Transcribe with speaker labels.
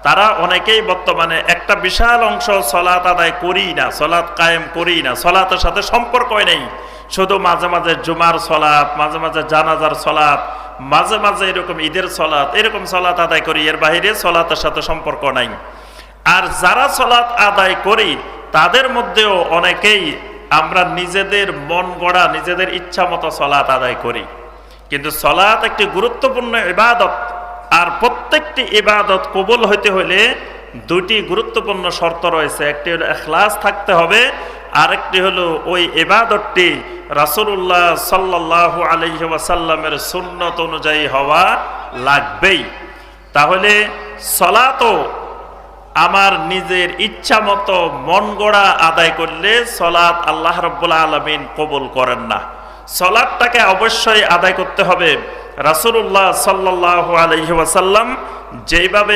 Speaker 1: তারা অনেকেই বর্তমানে একটা বিশাল অংশ সালাত আদায় করি না, সালাত কায়েম করি না, সালাতের সাথে সম্পর্কই নেই। শুধু মাঝে মাঝে জুমার সালাত, মাঝে মাঝে জানাজার সালাত, মাঝে মাঝে এরকম ঈদের সালাত, এরকম সালাত আদায় করি, এর বাইরে সালাতের সাথে সম্পর্ক নাই। আর যারা সালাত আদায় করি তাদের মধ্যেও অনেকেই আমরা নিজেদের মন গড়া, নিজেদের ইচ্ছা মতো সালাত আদায় করি। কিন্তু সালাত একটি গুরুত্বপূর্ণ ইবাদত, আর প্রত্যেকটি ইবাদত কবুল হইতে হলে দুটি গুরুত্বপূর্ণ শর্ত রয়েছে। একটি হলো ইখলাস থাকতে হবে, আরেকটি হলো ওই ইবাদতটি রাসূলুল্লাহ সাল্লাল্লাহু আলাইহি ওয়াসাল্লামের সুন্নত অনুযায়ী হওয়া লাগবেই। তাহলে সালাতও আমার নিজের ইচ্ছা মতো মন গড়া আদায় করলে সালাত আল্লাহ রাব্বুল আলামিন কবুল করেন না। সালাতটাকে অবশ্যই আদায় করতে হবে রাসূলুল্লাহ সাল্লাল্লাহু আলাইহি ওয়াসাল্লাম যেইভাবে